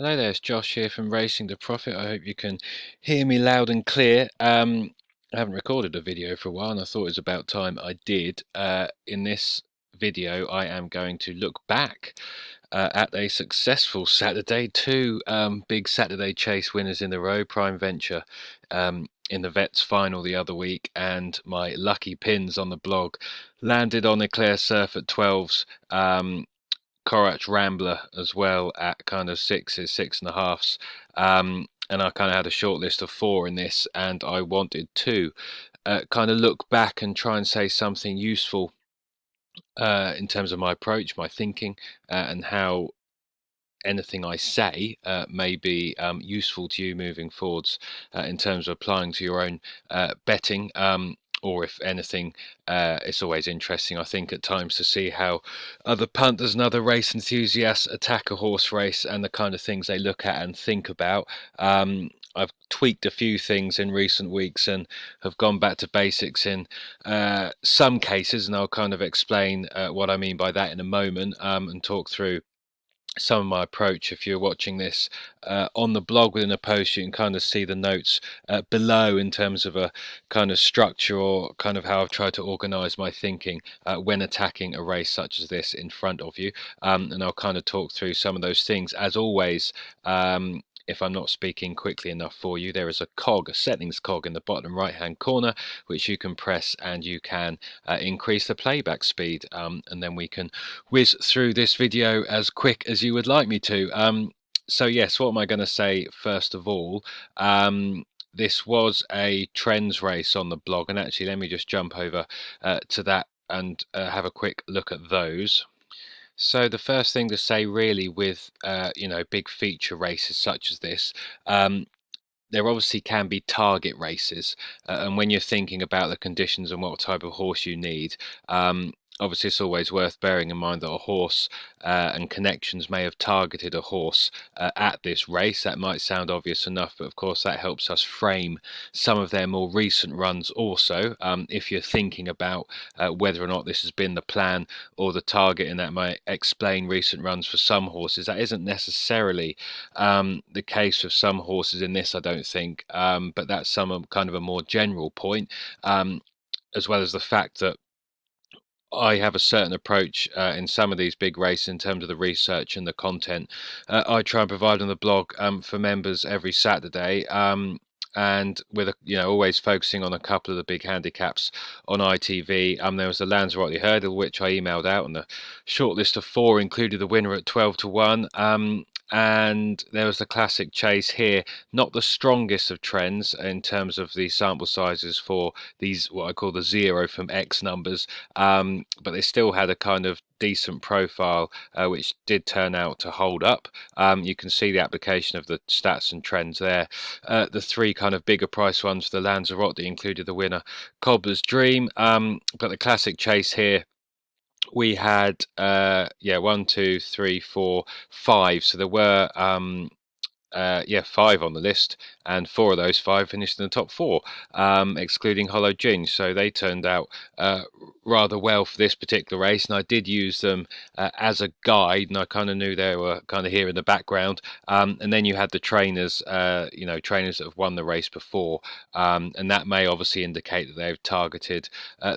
Hello there, it's Josh here from Racing to Profit. I hope you can hear me loud and clear. I haven't recorded a video for a while, and I thought it was about time I did. In this video, I am going to look back at a successful Saturday. Two big Saturday chase winners in the row. Prime Venture in the Vets final the other week, and my lucky pins on the blog landed on Eclair Surf at 12s. Corach Rambler as well at kind of sixes, six and a halves. And I kind of had a short list of four in this, and I wanted to kind of look back and try and say something useful in terms of my approach, my thinking, and how anything I say may be useful to you moving forwards in terms of applying to your own betting. Or if anything, it's always interesting, I think, at times to see how other punters and other race enthusiasts attack a horse race and the kind of things they look at and think about. I've tweaked a few things in recent weeks and have gone back to basics in some cases, and I'll kind of explain what I mean by that in a moment and talk through some of my approach. If you're watching this on the blog within a post, you can kind of see the notes below in terms of a kind of structure or kind of how I've tried to organize my thinking when attacking a race such as this in front of you. And I'll kind of talk through some of those things. As always, if I'm not speaking quickly enough for you, there is a cog, a settings cog in the bottom right hand corner, which you can press and you can increase the playback speed, and then we can whiz through this video as quick as you would like me to. So yes, what am I going to say first of all? This was a trends race on the blog, and actually let me just jump over to that and have a quick look at those. So the first thing to say really with big feature races such as this, there obviously can be target races, and when you're thinking about the conditions and what type of horse you need, obviously it's always worth bearing in mind that a horse and connections may have targeted a horse at this race. That might sound obvious enough, but of course that helps us frame some of their more recent runs also, if you're thinking about whether or not this has been the plan or the target, and that might explain recent runs for some horses. That isn't necessarily the case with some horses in this, I don't think, but that's some kind of a more general point, as well as the fact that I have a certain approach in some of these big races in terms of the research and the content. I try and provide on the blog for members every Saturday. And with always focusing on a couple of the big handicaps on ITV. There was the Lanzarote hurdle, which I emailed out, and the short list of four included the winner at 12-1. And there was the classic chase here, not the strongest of trends in terms of the sample sizes for these, what I call the 0 from X numbers, but they still had a kind of decent profile, which did turn out to hold up. You can see the application of the stats and trends there. The three kind of bigger price ones for the Lanzarote included the winner Cobbler's Dream, but the classic chase here, we had 1, 2, 3, 4, 5. So there were 5 on the list, and 4 of those 5 finished in the top 4, excluding Hollow Ginge. So they turned out rather well for this particular race, and I did use them as a guide, and I kind of knew they were kind of here in the background. And then you had the trainers, trainers that have won the race before, and that may obviously indicate that they've targeted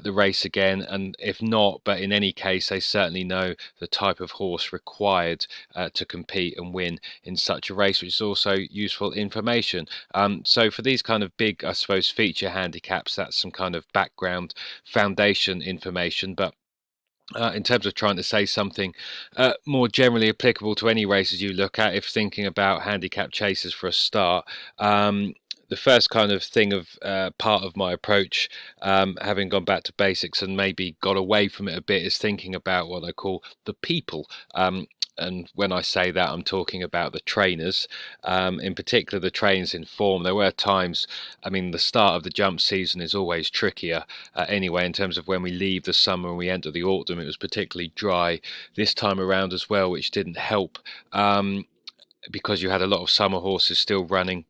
the race again, and if not, but in any case, they certainly know the type of horse required to compete and win in such a race, which is also useful information. So for these kind of big, I suppose, feature handicaps, that's some kind of background foundation information. But in terms of trying to say something more generally applicable to any races you look at, if thinking about handicap chases for a start, the first kind of thing of part of my approach, having gone back to basics and maybe got away from it a bit, is thinking about what I call the people. And when I say that, I'm talking about the trainers, in particular the trainers in form. There were times, I mean, the start of the jump season is always trickier anyway, in terms of when we leave the summer and we enter the autumn. It was particularly dry this time around as well, which didn't help, because you had a lot of summer horses still running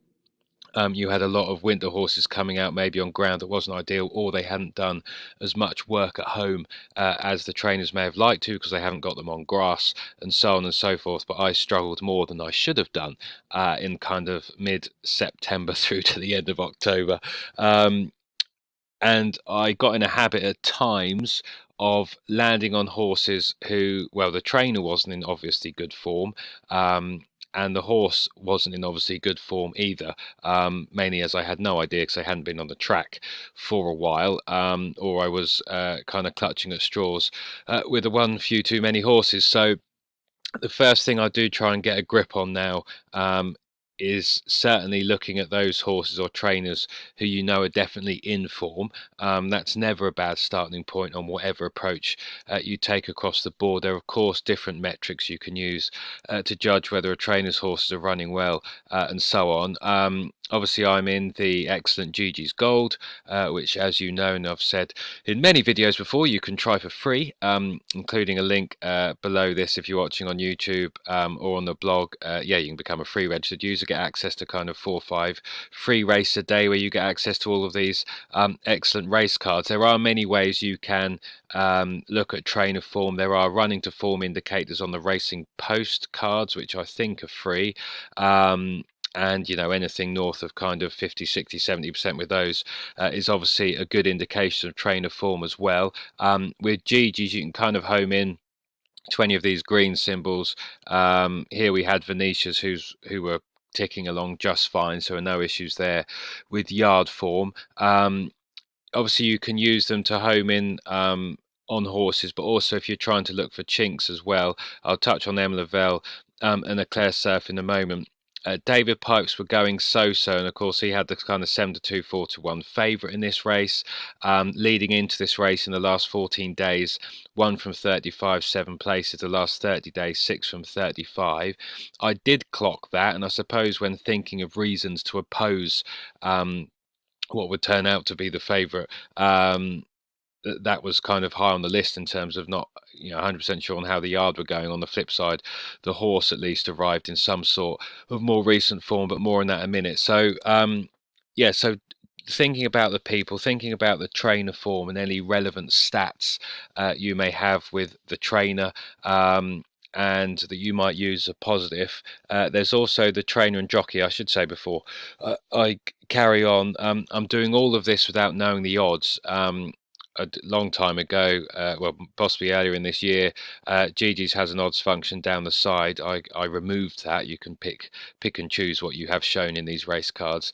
You had a lot of winter horses coming out maybe on ground that wasn't ideal, or they hadn't done as much work at home as the trainers may have liked to, because they haven't got them on grass and so on and so forth. But I struggled more than I should have done in kind of mid-September through to the end of October. And I got in a habit at times of landing on horses who, well, the trainer wasn't in obviously good form, and the horse wasn't in obviously good form either. Mainly as I had no idea, because I hadn't been on the track for a while, or I was kind of clutching at straws with the one few too many horses. So the first thing I do try and get a grip on now, is certainly looking at those horses or trainers who you know are definitely in form. That's never a bad starting point on whatever approach you take across the board. There are, of course, different metrics you can use to judge whether a trainer's horses are running well and so on. Obviously, I'm in the excellent Gigi's Gold, which, as you know, and I've said in many videos before, you can try for free, including a link below this if you're watching on YouTube or on the blog. Yeah, you can become a free registered user, get access to kind of 4 or 5 free races a day, where you get access to all of these excellent race cards. There are many ways you can look at trainer form. There are running to form indicators on the Racing Post cards, which I think are free. And anything north of kind of 50, 60, 70% with those is obviously a good indication of trainer form as well. With Gigi's, you can kind of home in 20 of these green symbols. Here we had Venetia's who were ticking along just fine, so no issues there with yard form. Obviously, you can use them to home in on horses, but also if you're trying to look for chinks as well. I'll touch on Emma Lavelle and Eclair Surf in a moment. David Pipes were going so, and of course he had the kind of 7-2, 4-1 favourite in this race. Leading into this race in the last 14 days, 1 from 35, 7 places. The last 30 days, 6 from 35. I did clock that, and I suppose when thinking of reasons to oppose what would turn out to be the favourite, that was kind of high on the list in terms of not 100% sure on how the yard were going. On the flip side, the horse at least arrived in some sort of more recent form, but more on that in a minute. So yeah, so thinking about the people, thinking about the trainer form and any relevant stats you may have with the trainer, and that you might use a positive. There's also the trainer and jockey, I should say before I carry on. I'm doing all of this without knowing the odds. A long time ago, well, possibly earlier in this year, Gigi's has an odds function down the side. I removed that. You can pick and choose what you have shown in these race cards.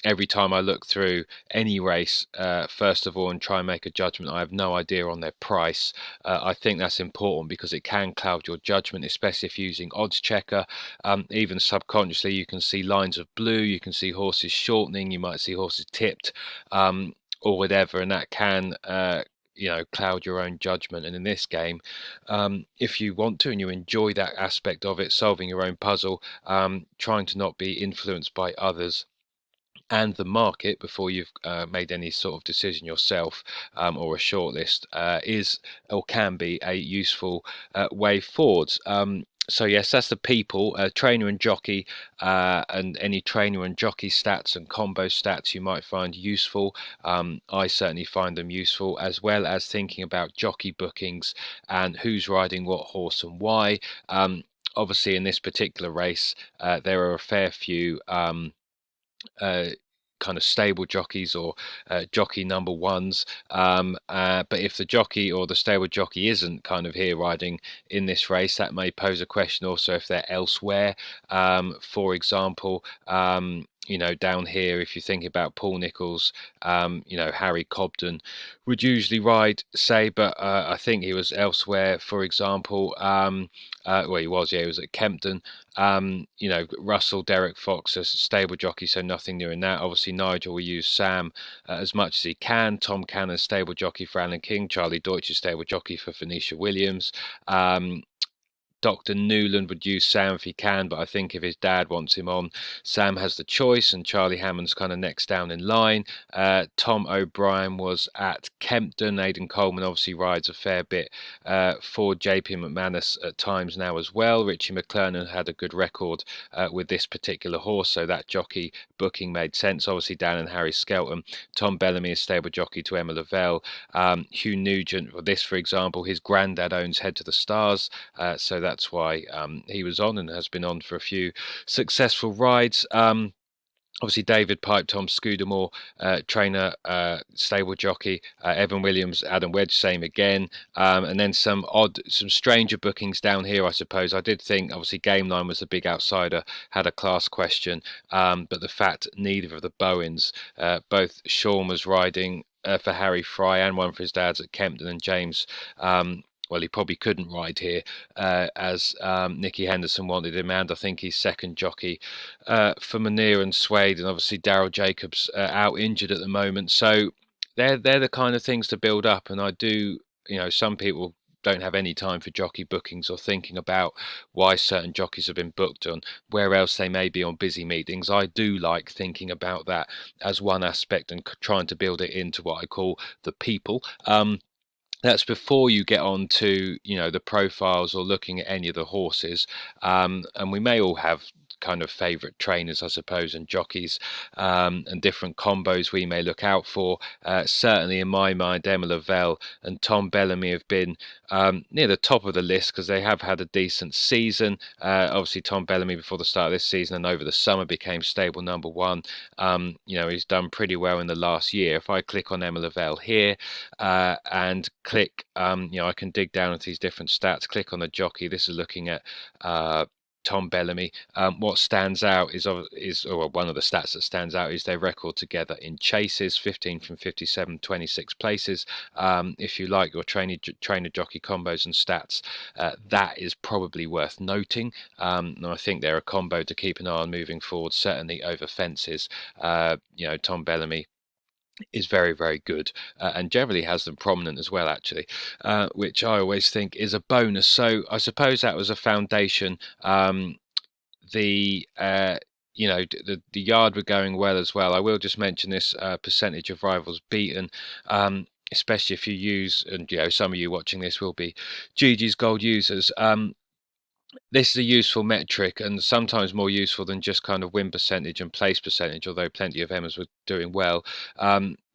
Every time I look through any race, first of all, and try and make a judgment, I have no idea on their price. I think that's important because it can cloud your judgment, especially if using odds checker. Even subconsciously, you can see lines of blue, you can see horses shortening, you might see horses tipped, or whatever, and that can cloud your own judgment. And in this game, if you want to and you enjoy that aspect of it, solving your own puzzle, trying to not be influenced by others and the market before you've made any sort of decision yourself, or a shortlist, is or can be a useful way forwards. So yes, that's the people, trainer and jockey, and any trainer and jockey stats and combo stats you might find useful. I certainly find them useful, as well as thinking about jockey bookings and who's riding what horse and why. Obviously, in this particular race, there are a fair few uh, kind of stable jockeys or jockey number ones, but if the jockey or the stable jockey isn't kind of here riding in this race, that may pose a question also if they're elsewhere. For example, down here, if you think about Paul Nicholls, Harry Cobden would usually ride, say, but I think he was elsewhere. For example, well, he was at Kempton. Russell, Derek Fox as a stable jockey, so nothing new in that. Obviously, Nigel will use Sam as much as he can. Tom Cannon, stable jockey for Alan King. Charlie Deutsch is stable jockey for Venetia Williams. Dr. Newland would use Sam if he can, but I think if his dad wants him on, Sam has the choice, and Charlie Hammond's kind of next down in line. Tom O'Brien was at Kempton. Aidan Coleman obviously rides a fair bit for JP McManus at times now as well. Richie McClernand had a good record with this particular horse, so that jockey booking made sense. Obviously, Dan and Harry Skelton. Tom Bellamy is stable jockey to Emma Lavelle. Hugh Nugent, for this, for example, his granddad owns Head to the Stars, so that's why he was on and has been on for a few successful rides. Obviously, David Pipe, Tom Scudamore, trainer, stable jockey, Evan Williams, Adam Wedge, same again. And then some stranger bookings down here, I suppose. I did think, obviously, Game Line was the big outsider, had a class question, but the fact neither of the Bowens, both Sean was riding for Harry Fry and one for his dad's at Kempton, and James, well, he probably couldn't ride here as Nicky Henderson wanted him, and I think he's second jockey for Munir and Suede, and obviously Daryl Jacobs out injured at the moment. So they're the kind of things to build up, and I do, some people don't have any time for jockey bookings or thinking about why certain jockeys have been booked on where else they may be on busy meetings. I do like thinking about that as one aspect and trying to build it into what I call the people. That's before you get on to the profiles or looking at any of the horses, and we may all have kind of favorite trainers, I suppose, and jockeys, and different combos we may look out for. Certainly in my mind, Emma Lavelle and Tom Bellamy have been near the top of the list because they have had a decent season. Obviously Tom Bellamy before the start of this season and over the summer became stable number one. He's done pretty well in the last year. If I click on Emma Lavelle here and click, I can dig down into these different stats, click on the jockey. This is looking at Tom Bellamy. What stands out is or one of the stats that stands out is their record together in chases, 15 from 57, 26 places. If you like your trainer jockey combos and stats, that is probably worth noting. And I think they're a combo to keep an eye on moving forward, certainly over fences. Tom Bellamy is very, very good, and generally has them prominent as well, actually, which I always think is a bonus. So I suppose that was a foundation. The yard were going well as well. I will just mention this percentage of rivals beaten. Especially if you use, and some of you watching this will be Gigi's Gold users. This is a useful metric and sometimes more useful than just kind of win percentage and place percentage, although plenty of Emmas were doing well.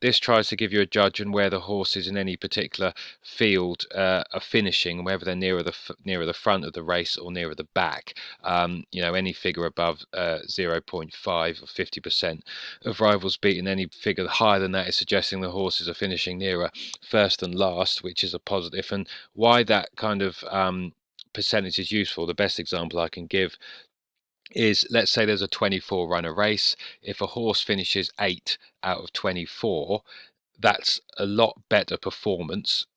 This tries to give you a judge on where the horses in any particular field are finishing, whether they're nearer the front of the race or nearer the back. Any figure above 0.5 or 50% of rivals beaten, any figure higher than that is suggesting the horses are finishing nearer first and last, which is a positive. And why that kind of percentage is useful, the best example I can give is, let's say there's a 24 runner race. If a horse finishes 8 out of 24, that's a lot better performance,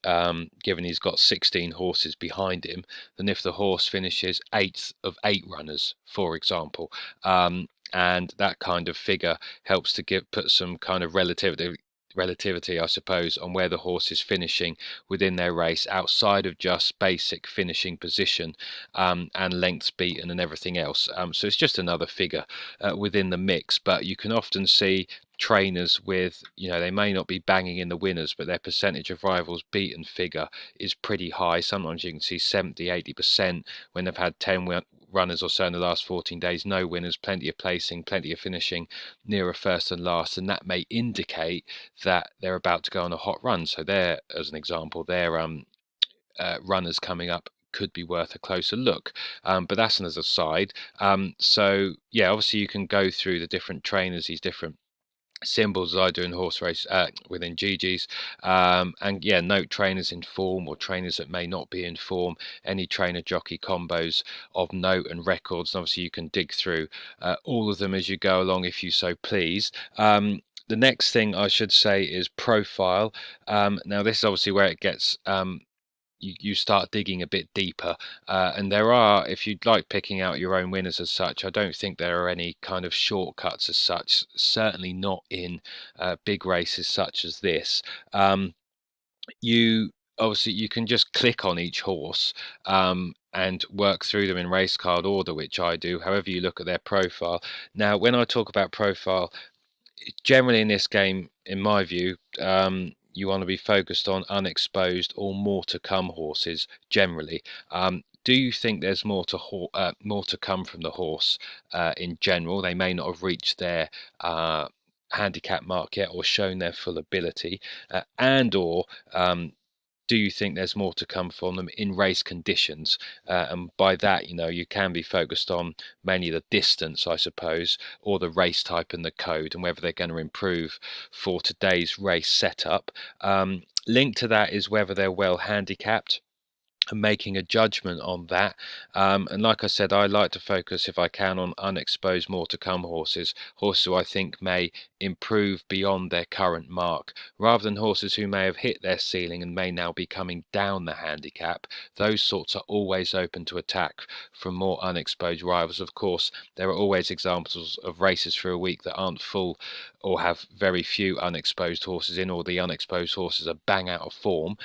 given he's got 16 horses behind him, than if the horse finishes 8th of 8 runners, for example. And that kind of figure helps to put some kind of relativity, I suppose, on where the horse is finishing within their race outside of just basic finishing position, and lengths beaten and everything else. So it's just another figure within the mix, but you can often see trainers with, they may not be banging in the winners, but their percentage of rivals beaten figure is pretty high. Sometimes you can see 70-80% when they've had 10 runners or so in the last 14 days, no winners, plenty of placing, plenty of finishing nearer first and last, and that may indicate that they're about to go on a hot run. So there, as an example, their runners coming up could be worth a closer look, but that's an aside. So yeah, obviously you can go through the different trainers, these different symbols I do in horse race within GG's, and yeah, note trainers in form or trainers that may not be in form, any trainer jockey combos of note and records, and obviously you can dig through all of them as you go along if you so please. The next thing I should say is profile. Now this is obviously where it gets you start digging a bit deeper, and there are, if you'd like picking out your own winners as such, I don't think there are any kind of shortcuts as such, certainly not in big races such as this. You obviously you can just click on each horse, and work through them in race card order, which I do, however you look at their profile. Now, when I talk about profile, generally in this game, in my view, you want to be focused on unexposed or more to come horses generally. Do you think there's more to come from the horse in general? They may not have reached their handicap mark yet or shown their full ability, and or do you think there's more to come from them in race conditions? And by that, you can be focused on mainly the distance, I suppose, or the race type and the code, and whether they're going to improve for today's race setup. Linked to that is whether they're well handicapped and making a judgment on that. And like I said, I like to focus, if I can, on unexposed more to come horses, horses who I think may improve beyond their current mark, rather than horses who may have hit their ceiling and may now be coming down the handicap. Those sorts are always open to attack from more unexposed rivals. Of course, there are always examples of races through a week that aren't full or have very few unexposed horses in, or the unexposed horses are bang out of form.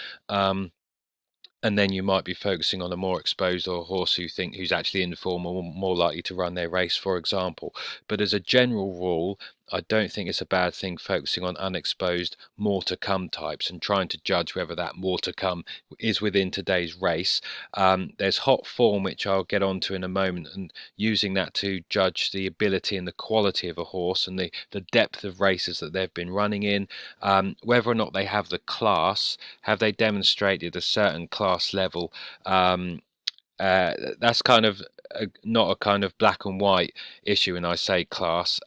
And then you might be focusing on a more exposed or a horse who's actually in form or more likely to run their race, for example. But as a general rule, I don't think it's a bad thing focusing on unexposed, more to come types and trying to judge whether that more to come is within today's race. There's hot form, which I'll get onto in a moment, and using that to judge the ability and the quality of a horse and the depth of races that they've been running in, whether or not they have the class. Have they demonstrated a certain class level? That's kind of not a kind of black and white issue when I say class.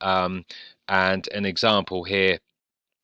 And an example here,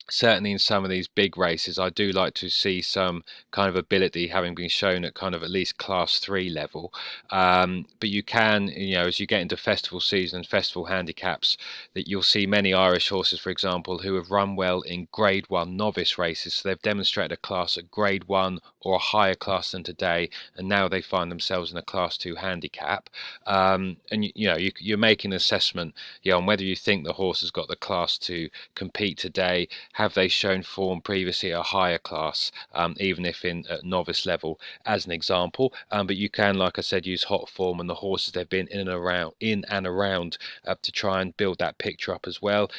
certainly in some of these big races, I do like to see some kind of ability having been shown at kind of at least class 3 level. But you can, as you get into festival season and festival handicaps, that you'll see many Irish horses, for example, who have run well in grade 1 novice races. So they've demonstrated a class at grade 1 or a higher class than today, and now they find themselves in a class 2 handicap. And you're making an assessment on whether you think the horse has got the class to compete today. Have they shown form previously at a higher class, even if in at novice level, as an example? But you can, like I said, use hot form and the horses they've been in and around to try and build that picture up as well.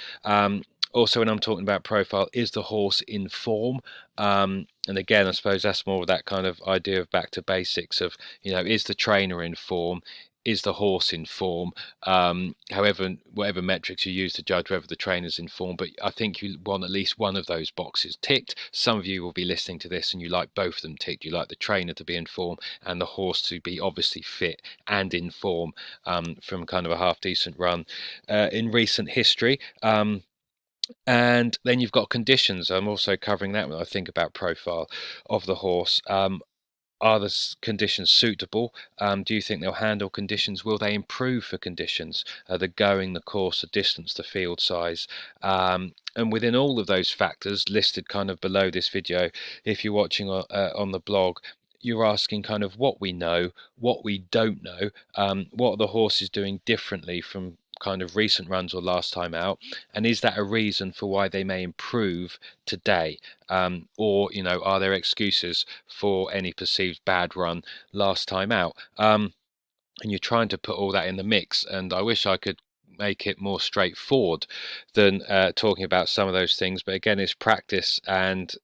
Also, when I'm talking about profile, is the horse in form? And again, I suppose that's more of that kind of idea of back to basics of, is the trainer in form? Is the horse in form? However, whatever metrics you use to judge whether the trainer's in form, but I think you want at least one of those boxes ticked. Some of you will be listening to this and you like both of them ticked. You like the trainer to be in form and the horse to be obviously fit and in form, from kind of a half decent run in recent history. And then you've got conditions. I'm also covering that when I think about profile of the horse. Are the conditions suitable? Do you think they'll handle conditions? Will they improve for conditions? The going, the course, the distance, the field size. And within all of those factors listed kind of below this video, if you're watching on the blog, you're asking kind of what we know, what we don't know, what are the horses doing differently from kind of recent runs or last time out, and is that a reason for why they may improve today? Or are there excuses for any perceived bad run last time out? And you're trying to put all that in the mix, and I wish I could make it more straightforward than talking about some of those things, but again, it's practice. And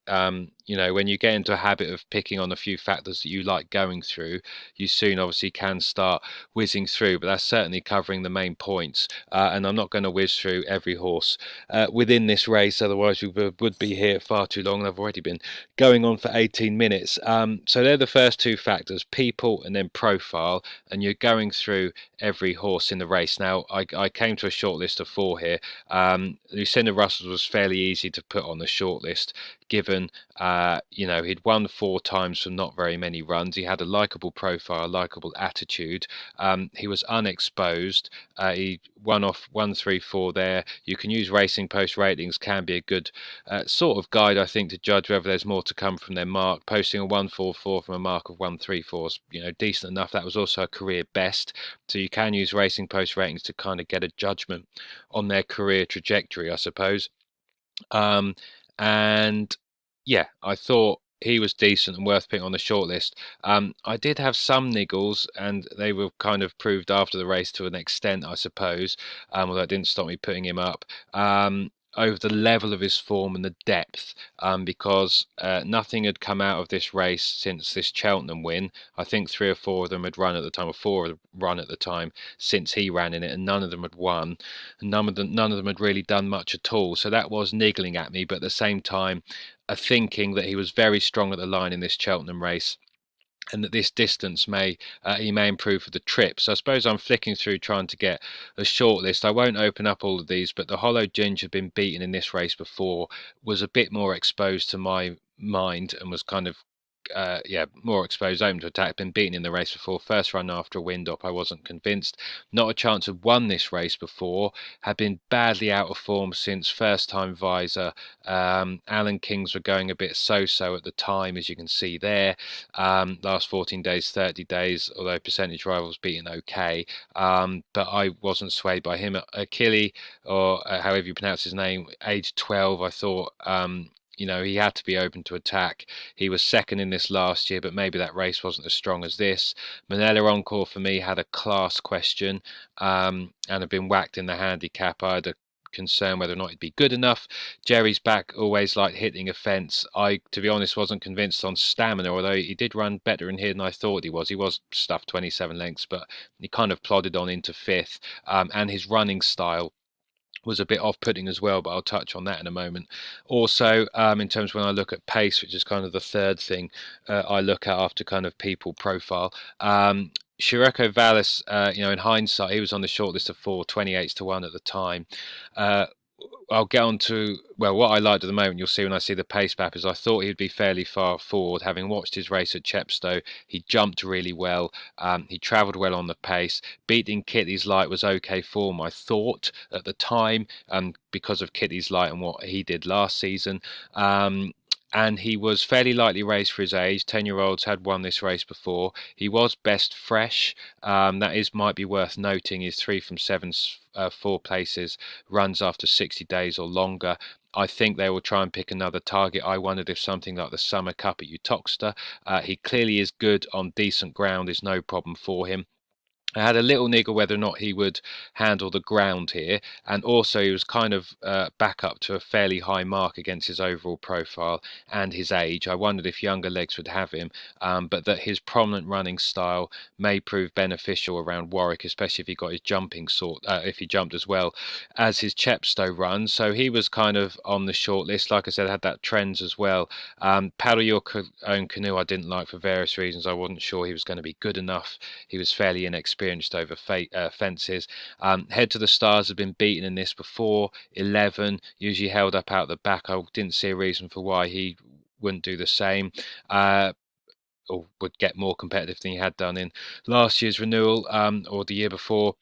when you get into a habit of picking on a few factors that you like going through, you soon obviously can start whizzing through, but that's certainly covering the main points. And I'm not going to whiz through every horse within this race, otherwise we would be here far too long, and I've already been going on for 18 minutes. So they're the first two factors, people and then profile, and you're going through every horse in the race. Now, I came to a short list of 4 here. Lucinda Russell was fairly easy to put on the short list, given he'd won 4 times from not very many runs. He had a likable profile, a likable attitude. He was unexposed. He won off 134 there. You can use Racing Post ratings, can be a good sort of guide, I think, to judge whether there's more to come from their mark. Posting a 144 from a mark of 134 is decent enough. That was also a career best, so you can use Racing Post ratings to kind of get a judgment on their career trajectory, I suppose. And yeah, I thought he was decent and worth putting on the shortlist. I did have some niggles, and they were kind of proved after the race to an extent, I suppose. Although it didn't stop me putting him up. Over the level of his form and the depth, because nothing had come out of this race since this Cheltenham win. I think three or four of them had run at the time, or four had run at the time since he ran in it, and none of them had won. None of them had really done much at all. So that was niggling at me, but at the same time, thinking that he was very strong at the line in this Cheltenham race, and that this distance he may improve for the trip. So I suppose I'm flicking through trying to get a short list. I won't open up all of these, but the Hollow Ginger had been beaten in this race before, was a bit more exposed to my mind, and was kind of more exposed, open to attack, been beaten in the race before. First run after a wind up, I wasn't convinced. Not a chance had won this race before, had been badly out of form since first time visor. Alan Kings were going a bit so-so at the time, as you can see there. Last 14 days, 30 days, although percentage rivals beaten okay. But I wasn't swayed by him. Achille, or however you pronounce his name, age 12, I thought, he had to be open to attack. He was second in this last year, but maybe that race wasn't as strong as this. Manila Encore for me had a class question, and had been whacked in the handicap. I had a concern whether or not he'd be good enough. Jerry's back always liked hitting a fence. I, to be honest, wasn't convinced on stamina, although he did run better in here than I thought he was. He was stuffed 27 lengths, but he kind of plodded on into fifth, and his running style was a bit off-putting as well, but I'll touch on that in a moment. Also, in terms of when I look at pace, which is kind of the third thing I look at after kind of people profile. Shireko Vallis, in hindsight, he was on the shortlist of 4, 28 to 1 at the time. I'll get on to, well, what I liked at the moment, you'll see when I see the pace map, is I thought he'd be fairly far forward. Having watched his race at Chepstow, he jumped really well. He travelled well on the pace. Beating Kitty's Light was okay form, I thought, at the time, because of Kitty's Light and what he did last season. And he was fairly lightly raced for his age. 10-year-olds had won this race before. He was best fresh. Might be worth noting. His 3 from 7, 4 places, runs after 60 days or longer. I think they will try and pick another target. I wondered if something like the Summer Cup at Uttoxeter. He clearly is good on decent ground, is no problem for him. I had a little niggle whether or not he would handle the ground here, and also he was kind of back up to a fairly high mark against his overall profile and his age. I wondered if younger legs would have him, but that his prominent running style may prove beneficial around Warwick, especially if he got his jumping if he jumped as well as his Chepstow run. So he was kind of on the short list. Like I said, had that trends as well. Paddle Your Own Canoe I didn't like for various reasons. I wasn't sure he was going to be good enough. He was fairly inexperienced over fences. Head to the Stars had been beaten in this before. 11, usually held up out the back. I didn't see a reason for why he wouldn't do the same. Or would get more competitive than he had done in last year's renewal, or the year before.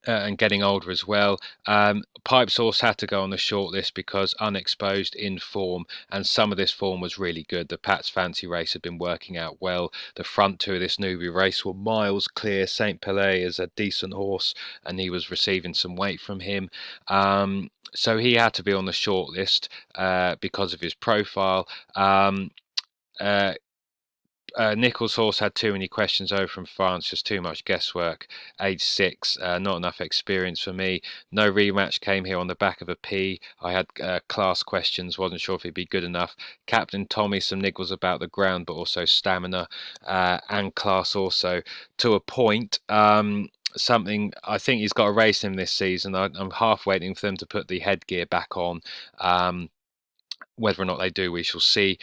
And getting older as well. Pipe Sauce had to go on the short list because unexposed, in form, and some of this form was really good. The Pat's Fancy race had been working out well. The front two of this newbie race were miles clear. Saint Pelé is a decent horse, and he was receiving some weight from him. So he had to be on the short list because of his profile. Uh, Nichols' horse had too many questions over from France, just too much guesswork. Age 6, not enough experience for me. No rematch came here on the back of a P. I had class questions, wasn't sure if he'd be good enough. Captain Tommy, some niggles about the ground, but also stamina and class also to a point. Something I think he's got a race in him this season. I'm half waiting for them to put the headgear back on. Whether or not they do, we shall see.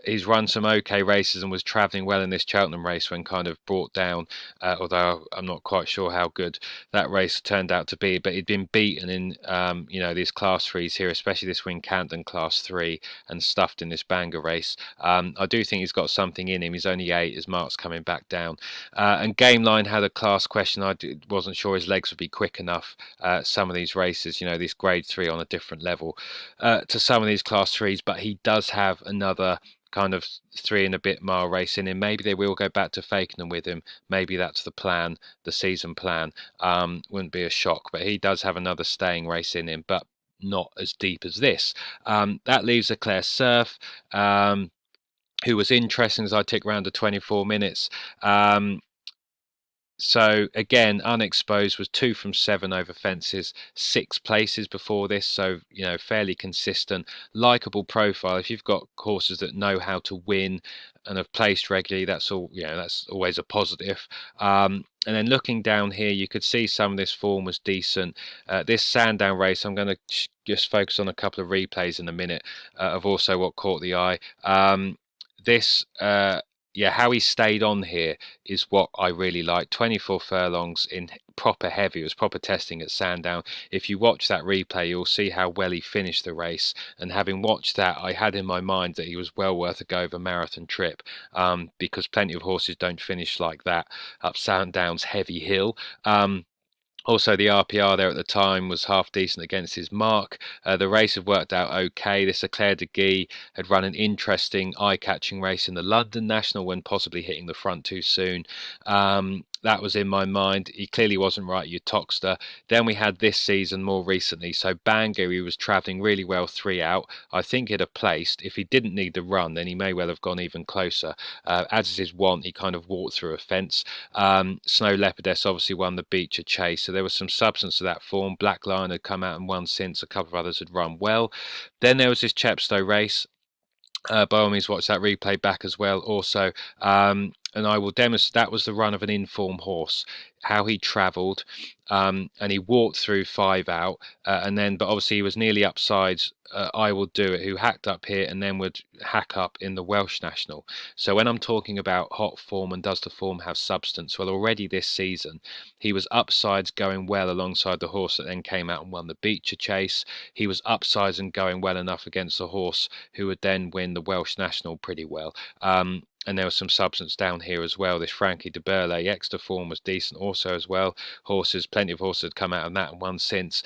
He's run some okay races and was travelling well in this Cheltenham race when kind of brought down, although I'm not quite sure how good that race turned out to be. But he'd been beaten in, these Class 3s here, especially this Wincanton Class 3, and stuffed in this Bangor race. I do think he's got something in him. He's only 8, his mark's coming back down. And Game Line had a class question. Wasn't sure his legs would be quick enough. Some of these races, this Grade 3 on a different level to some of these Class 3s, but he does have another kind of 3 and a bit mile race in him. Maybe they will go back to Fakenham with him. Maybe that's the plan, the season plan. Wouldn't be a shock, but he does have another staying race in him, but not as deep as this. That leaves Eclair Surf. who was interesting as I tick around the 24 minutes. So again, unexposed was 2 from 7 over fences, 6 places before this. So fairly consistent, likable profile. If you've got horses that know how to win and have placed regularly, that's all. That's always a positive. And then looking down here, you could see some of this form was decent. This Sandown race, I'm going to just focus on a couple of replays in a minute of also what caught the eye. This. Yeah, how he stayed on here is what I really like. 24 furlongs in proper heavy. It was proper testing at Sandown. If you watch that replay, you'll see how well he finished the race. And having watched that, I had in my mind that he was well worth a go of a marathon trip, because plenty of horses don't finish like that up Sandown's heavy hill. Also, the RPR there at the time was half decent against his mark. The race had worked out okay. This Eclair de Guy had run an interesting, eye-catching race in the London National when possibly hitting the front too soon. That was in my mind. He clearly wasn't right, your Toxter. Then we had this season more recently. So Bangor, he was travelling really well 3 out. I think he'd have placed. If he didn't need the run, then he may well have gone even closer. As is his wont, he kind of walked through a fence. Snow Leopardess obviously won the Beecher Chase, so there was some substance to that form. Black Lion had come out and won since. A couple of others had run well. Then there was this Chepstow race. By all means, watch that replay back as well. Also, and I will demonstrate that was the run of an informed horse, how he travelled, and he walked through 5 out, but obviously he was nearly upsides. I Will Do It, who hacked up here and then would hack up in the Welsh National. So when I'm talking about hot form and does the form have substance, well, already this season he was upsides going well alongside the horse that then came out and won the Beecher Chase. He was upsides and going well enough against the horse who would then win the Welsh National pretty well. And there was some substance down here as well. This Frankie de Burle extra form was decent also as well. Plenty of horses had come out of that and won since.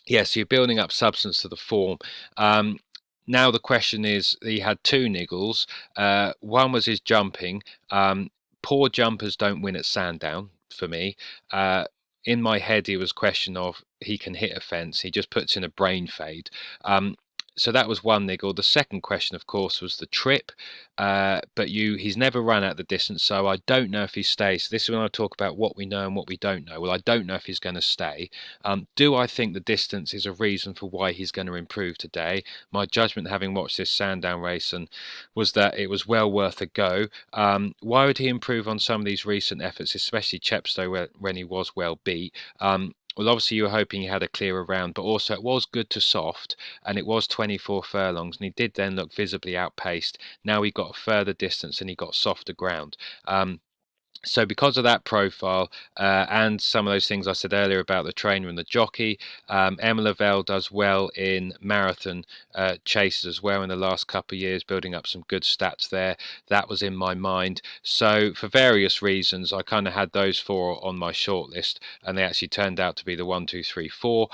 So you're building up substance to the form. Now the question is, he had 2 niggles. One was his jumping. Poor jumpers don't win at Sandown for me. In my head, it was a question of he can hit a fence. He just puts in a brain fade. So that was one niggle. The second question, of course, was the trip. But he's never run out the distance, so I don't know if he stays. So this is when I talk about what we know and what we don't know. Well, I don't know if he's going to stay. Do I think the distance is a reason for why he's going to improve today? My judgment, having watched this Sandown race, was that it was well worth a go. Why would he improve on some of these recent efforts, especially Chepstow when he was well beat? Well, obviously you were hoping he had a clearer round, but also it was good to soft, and it was 24 furlongs, and he did then look visibly outpaced. Now he got a further distance and he got softer ground. So because of that profile, and some of those things I said earlier about the trainer and the jockey, Emma Lavelle does well in marathon chases as well in the last couple of years, building up some good stats there. That was in my mind. So for various reasons, I kind of had those 4 on my shortlist, and they actually turned out to be the 1, 2, 3, 4.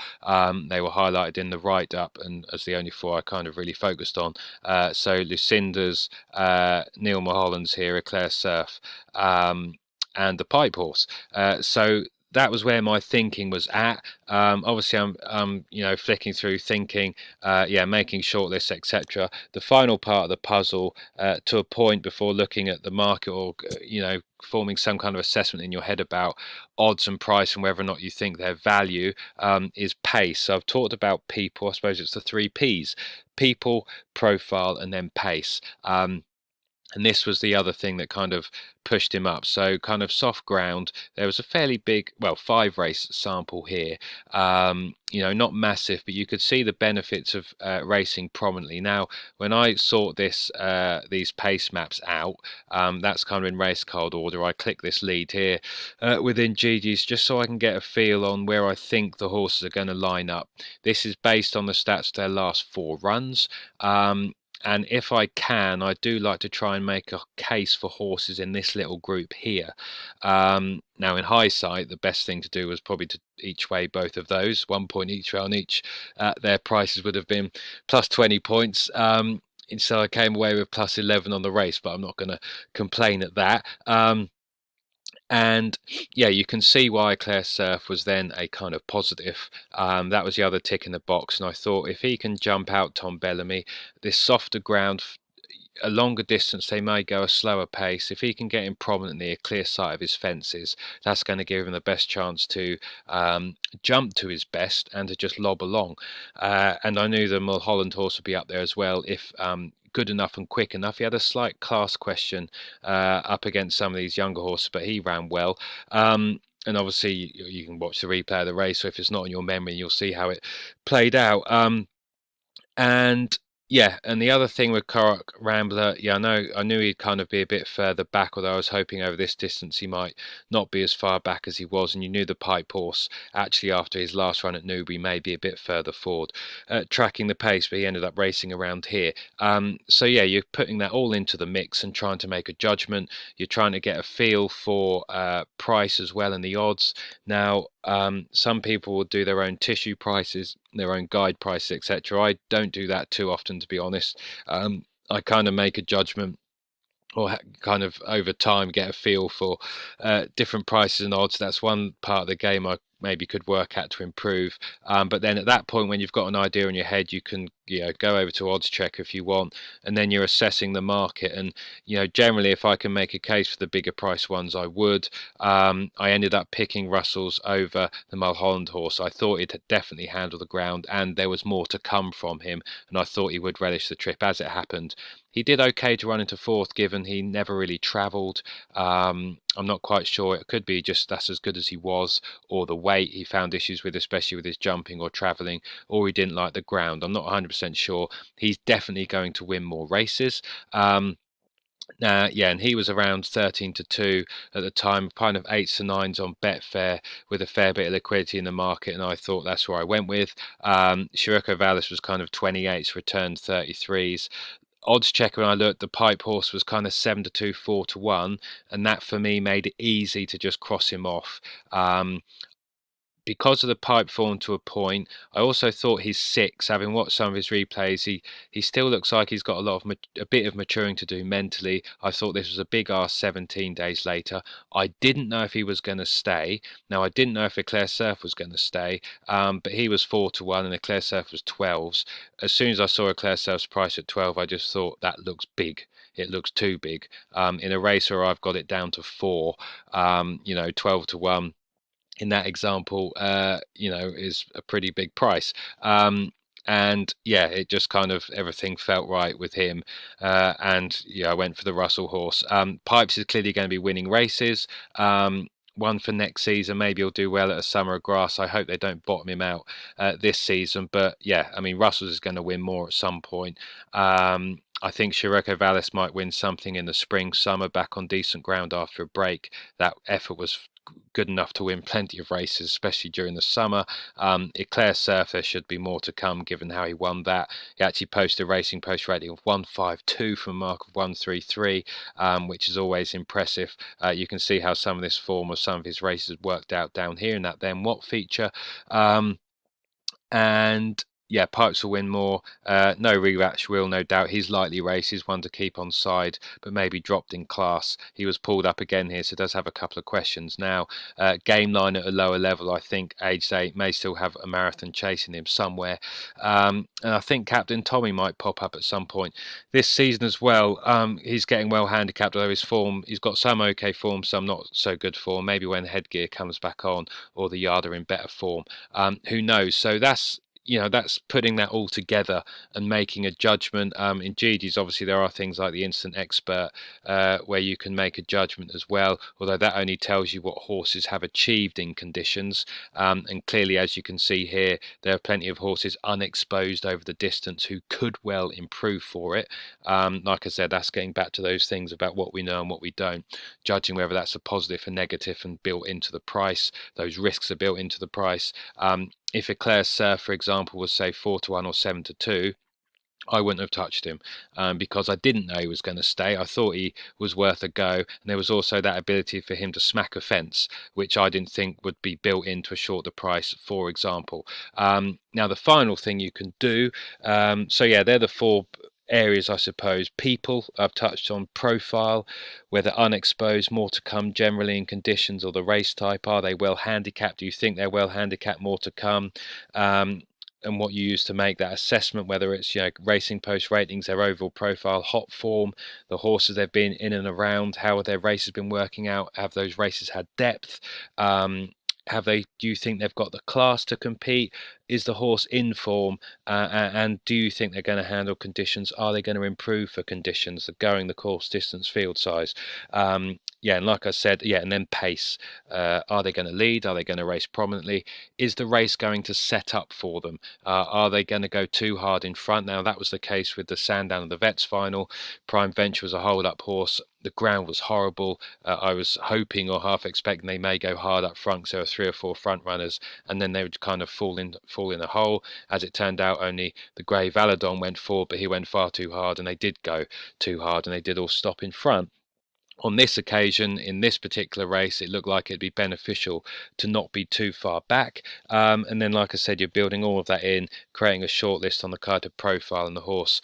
They were highlighted in the write-up, and as the only 4 I kind of really focused on. So Lucinda's, Neil Mulholland's here, Eclair Surf, and the Pipe Horse. So that was where my thinking was at. Obviously, I'm flicking through, thinking, making shortlists, etc. The final part of the puzzle, to a point before looking at the market, or forming some kind of assessment in your head about odds and price and whether or not you think their value, is pace. So I've talked about people. I suppose it's the 3 P's: people, profile, and then pace. And this was the other thing that kind of pushed him up. So kind of soft ground. There was a fairly big, 5 race sample here. Not massive, but you could see the benefits of racing prominently. Now, when I sort these pace maps out, that's kind of in race card order. I click this lead here within GG's just so I can get a feel on where I think the horses are going to line up. This is based on the stats of their last 4 runs. And if I can, I do like to try and make a case for horses in this little group here. Now, in hindsight, the best thing to do was probably to each way both of those, 1 point each way on each. Their prices would have been plus 20 points. So I came away with plus 11 on the race, but I'm not going to complain at that. And you can see why Claire Surf was then a kind of positive. That was the other tick in the box. And I thought if he can jump out Tom Bellamy, this softer ground, a longer distance, they may go a slower pace. If he can get in prominently a clear sight of his fences, that's going to give him the best chance to jump to his best and to just lob along. And I knew the Mulholland horse would be up there as well if good enough and quick enough. He had a slight class question up against some of these younger horses, but he ran well. And obviously, you can watch the replay of the race. So if it's not in your memory, you'll see how it played out. And yeah, and the other thing with Korok Rambler, yeah, I knew he'd kind of be a bit further back, although I was hoping over this distance he might not be as far back as he was. And you knew the Pipe Horse, actually, after his last run at Newbury, may be a bit further forward, tracking the pace, but he ended up racing around here. So yeah, you're putting that all into the mix and trying to make a judgment. You're trying to get a feel for price as well and the odds. Now, some people will do their own tissue prices, their own guide prices, etc. I don't do that too often, to be honest. I kind of make a judgment or kind of over time get a feel for different prices and odds. That's one part of the game I maybe could work at to improve. But then at that point, when you've got an idea in your head, you can go over to Odds Checker if you want, and then you're assessing the market. And generally, if I can make a case for the bigger price ones, I would. I ended up picking Russell's over the Mulholland horse. I thought it had definitely handled the ground, and there was more to come from him, and I thought he would relish the trip. As it happened, he did okay to run into fourth, given he never really travelled. I'm not quite sure. It could be just that's as good as he was, or the weight he found issues with, especially with his jumping or travelling, or he didn't like the ground. I'm not 100% sure. He's definitely going to win more races. Yeah, and he was around 13 to 2 at the time, kind of 8s to 9s on Betfair with a fair bit of liquidity in the market, and I thought that's where I went with. Shiroko Vallis was kind of 28s, returned 33s. Odds Checker, when I looked, the Pipe Horse was kind of 7 to 2, 4 to 1, and that for me made it easy to just cross him off. Because of the pipe form to a point. I also thought his six, having watched some of his replays, he still looks like he's got a bit of maturing to do mentally. I thought this was a big ask 17 days later. I didn't know if he was going to stay. Now I didn't know if Eclair Surf was going to stay, but he was 4 to 1 and Eclair Surf was 12s. As soon as I saw Eclair Surf's price at 12, I just thought that looks big. It looks too big. In a race where I've got it down to 4, 12 to 1 in that example, is a pretty big price. And yeah, it just kind of everything felt right with him. And yeah, I went for the Russell horse. Pipes is clearly going to be winning races. One for next season. Maybe he'll do well at a summer of grass. I hope they don't bottom him out this season. But yeah, I mean, Russell's is going to win more at some point. I think Shiroko Vallis might win something in the spring, summer, back on decent ground after a break. That effort was good enough to win plenty of races, especially during the summer. Eclair Surf, there should be more to come given how he won that. He actually posted a racing post rating of 152 from a mark of 133, which is always impressive. You can see how some of this form of some of his races worked out down here in that Then What feature. And yeah, Pipes will win more. No rematch will, no doubt. He's lightly raced. He's one to keep on side, but maybe dropped in class. He was pulled up again here, so does have a couple of questions. Now, Game Line at a lower level, I think, aged 8, may still have a marathon chasing him somewhere. And I think Captain Tommy might pop up at some point this season as well. He's getting well handicapped, although his form, he's got some okay form, some not so good form. Maybe when headgear comes back on or the yard are in better form. Who knows? So that's putting that all together and making a judgment. In GDs, obviously, there are things like the Instant Expert where you can make a judgment as well, although that only tells you what horses have achieved in conditions. And clearly, as you can see here, there are plenty of horses unexposed over the distance who could well improve for it. Like I said, that's getting back to those things about what we know and what we don't, judging whether that's a positive or negative and built into the price. Those risks are built into the price. If Eclair Surf, for example, was say 4 to 1 or 7 to 2, I wouldn't have touched him because I didn't know he was going to stay. I thought he was worth a go. And there was also that ability for him to smack a fence, which I didn't think would be built into a shorter price, for example. Now, the final thing you can do, so yeah, they're the four areas, I suppose. People, I've touched on. Profile, whether unexposed, more to come generally in conditions, or the race type. Are they well handicapped? Do you think they're well handicapped? More to come. and what you use to make that assessment, whether it's, you know, racing post ratings, their overall profile, hot form, the horses they've been in and around, how their races been working out, have those races had depth, have they, do you think they've got the class to compete, is the horse in form, and do you think they're going to handle conditions, are they going to improve for conditions, the going, the course, distance, field size, yeah, and like I said, yeah, and then pace. Are they going to lead? Are they going to race prominently? Is the race going to set up for them? Are they going to go too hard in front? Now, that was the case with the Sandown of the Vets final. Prime Venture was a hold-up horse. The ground was horrible. I was hoping or half expecting they may go hard up front, so there were 3 or 4 front runners, and then they would kind of fall in a hole. As it turned out, only the grey Valadon went forward, but he went far too hard, and they did go too hard, and they did all stop in front. On this occasion, in this particular race, it looked like it'd be beneficial to not be too far back. And then, like I said, you're building all of that in, creating a shortlist on the kind of profile and the horse.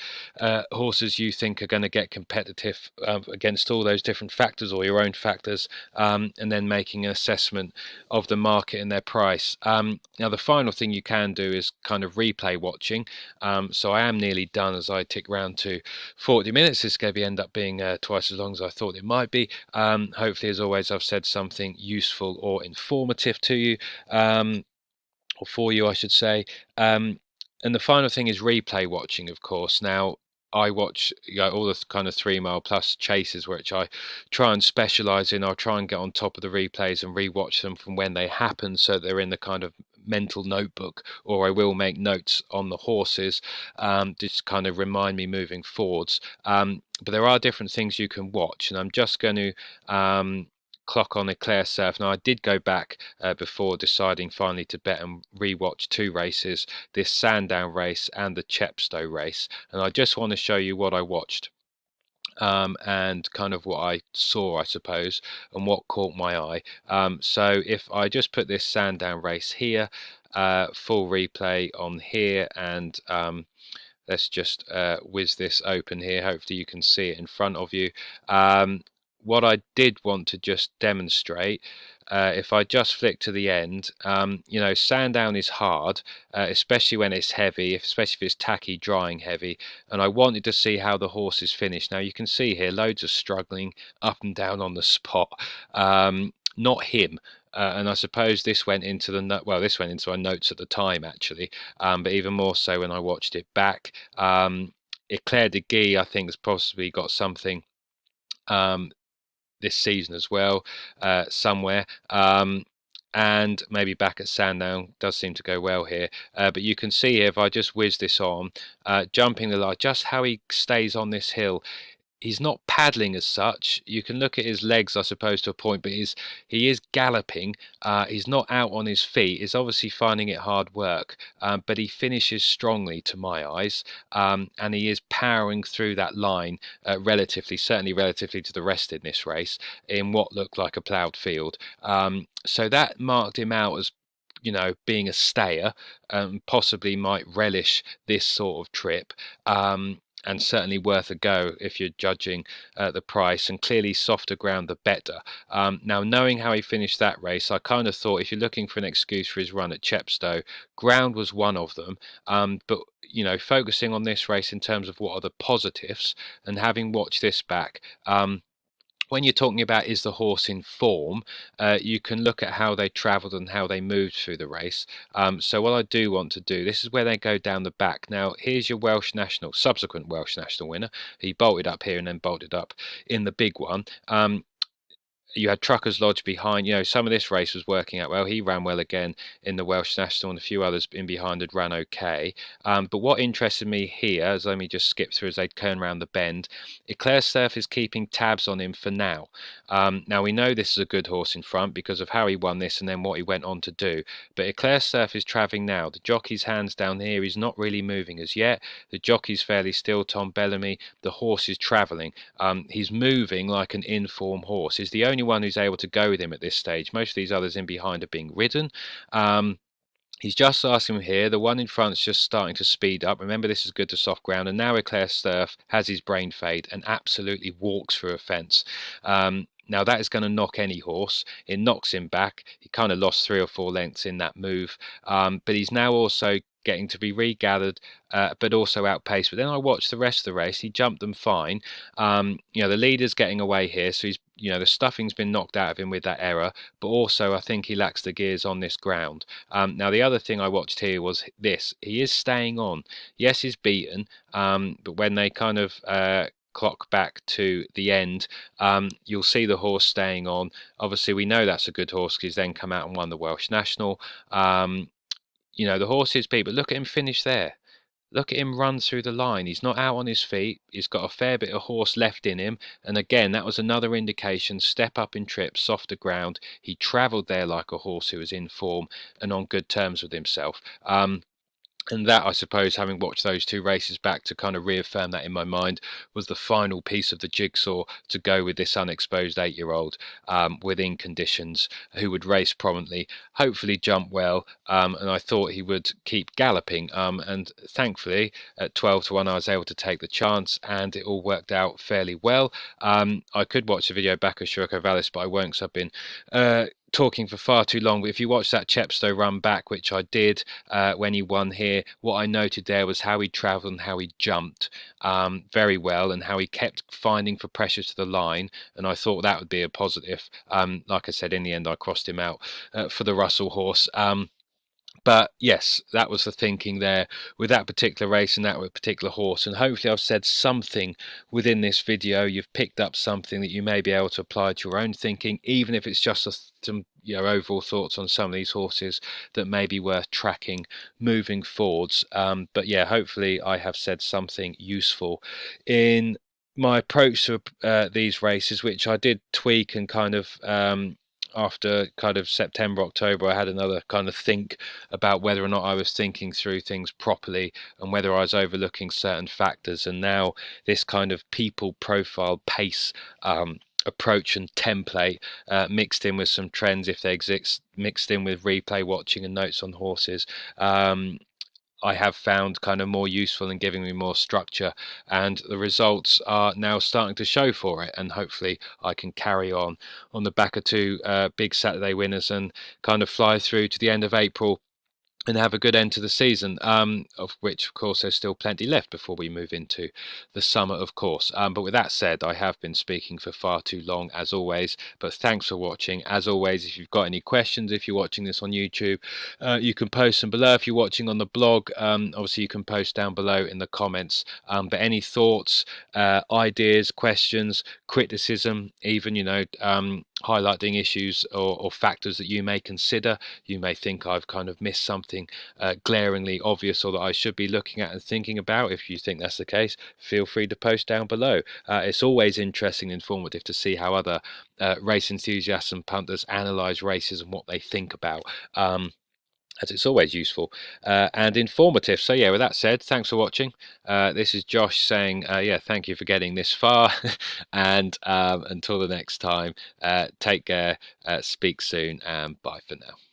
Horses you think are going to get competitive against all those different factors or your own factors, and then making an assessment of the market and their price. Now, the final thing you can do is kind of replay watching. So I am nearly done as I tick round to 40 minutes. This going to end up being twice as long as I thought it might be. Hopefully, as always, I've said something useful or informative to you, or for you, I should say. And the final thing is replay watching, of course. Now, I watch, you know, all the kind of 3 mile plus chases, which I try and specialize in. I'll try and get on top of the replays and rewatch them from when they happen, so they're in the kind of mental notebook, or I will make notes on the horses, to just kind of remind me moving forwards. But there are different things you can watch, and I'm just going to clock on Eclair Surf. Now, I did go back before deciding finally to bet and rewatch 2 races, this Sandown race and the Chepstow race, and I just want to show you what I watched, and kind of what I saw, I suppose, and what caught my eye. So if I just put this Sandown race here, full replay on here, and let's just whiz this open here. Hopefully you can see it in front of you. What I did want to just demonstrate, if I just flick to the end, you know, Sandown is hard, especially when it's heavy, especially if it's tacky, drying heavy, and I wanted to see how the horses finish. Now, you can see here, loads of struggling up and down on the spot. Not him. And I suppose this went into this went into our notes at the time, actually, but even more so when I watched it back. Eclair de Guy, I think, has possibly got something this season as well, somewhere. And maybe back at Sandown does seem to go well here. But you can see here, if I just whiz this on, jumping the line, just how he stays on this hill. He's not paddling as such. You can look at his legs, I suppose, to a point, but he is galloping. He's not out on his feet. He's obviously finding it hard work, but he finishes strongly to my eyes, and he is powering through that line, certainly relatively to the rest in this race, in what looked like a ploughed field. So that marked him out as, you know, being a stayer, possibly might relish this sort of trip. And certainly worth a go if you're judging the price, and clearly softer ground the better. Now, knowing how he finished that race, I kind of thought, if you're looking for an excuse for his run at Chepstow, ground was one of them. But, you know, focusing on this race in terms of what are the positives, and having watched this back, when you're talking about is the horse in form, you can look at how they travelled and how they moved through the race. So what I do want to do, this is where they go down the back. Now, here's your subsequent Welsh National winner. He bolted up here and then bolted up in the big one. You had Truckers Lodge behind. You know, some of this race was working out well. He ran well again in the Welsh National, and a few others in behind had ran okay. But what interested me here, is, let me just skip through as they turn around the bend, Eclair Surf is keeping tabs on him for now. Now, we know this is a good horse in front because of how he won this and then what he went on to do. But Eclair Surf is travelling now. The jockey's hands down here. He's not really moving as yet. The jockey's fairly still, Tom Bellamy. The horse is travelling. He's moving like an in-form horse. He's the only one who's able to go with him at this stage. Most of these others in behind are being ridden. He's just asking him here. The one in front's just starting to speed up. Remember, this is good to soft ground. And now Eclair Surf has his brain fade and absolutely walks through a fence. Now, that is going to knock any horse. It knocks him back. He kind of lost 3 or 4 lengths in that move. But he's now also getting to be regathered, but also outpaced. But then I watched the rest of the race. He jumped them fine. The leader's getting away here, so he's the stuffing's been knocked out of him with that error, but also I think he lacks the gears on this ground. Now the other thing I watched here was this: he is staying on. Yes, he's beaten, but when they kind of clock back to the end, you'll see the horse staying on. Obviously, we know that's a good horse because he's then come out and won the Welsh National. The horse is beat, but look at him finish there. Look at him run through the line. He's not out on his feet. He's got a fair bit of horse left in him. And again, that was another indication. Step up in trip, softer ground. He travelled there like a horse who was in form and on good terms with himself. And that, I suppose, having watched those two races back to kind of reaffirm that in my mind, was the final piece of the jigsaw to go with this unexposed 8-year-old within conditions who would race prominently, hopefully jump well, and I thought he would keep galloping. And thankfully, at 12-1, I was able to take the chance, and it all worked out fairly well. I could watch the video back of Shurko Vallis, but I won't, because I've been talking for far too long. But if you watch that Chepstow run back, which I did when he won here, what I noted there was how he travelled and how he jumped very well, and how he kept finding for pressure to the line, and I thought that would be a positive. Like I said, in the end I crossed him out for the Russell horse. But yes, that was the thinking there with that particular race and that particular horse. And hopefully I've said something within this video. You've picked up something that you may be able to apply to your own thinking, even if it's just some overall thoughts on some of these horses that may be worth tracking moving forwards. But yeah, hopefully I have said something useful in my approach to these races, which I did tweak and kind of after kind of September, October, I had another kind of think about whether or not I was thinking through things properly and whether I was overlooking certain factors. And now this kind of people profile pace approach and template mixed in with some trends, if they exist, mixed in with replay watching and notes on horses, I have found kind of more useful in giving me more structure, and the results are now starting to show for it. And hopefully I can carry on the back of two big Saturday winners and kind of fly through to the end of April and have a good end to the season, of which, of course, there's still plenty left before we move into the summer, of course. But with that said, I have been speaking for far too long, as always. But thanks for watching. As always, if you've got any questions, if you're watching this on YouTube, you can post them below. If you're watching on the blog, obviously you can post down below in the comments. But any thoughts, ideas, questions, criticism, even, highlighting issues or factors that you may consider, you may think I've kind of missed something glaringly obvious or that I should be looking at and thinking about. If you think that's the case, feel free to post down below. It's always interesting and informative to see how other race enthusiasts and punters analyse races and what they think about. As it's always useful and informative. So yeah, with that said, thanks for watching. This is Josh saying, yeah, thank you for getting this far. And until the next time, take care, speak soon, and bye for now.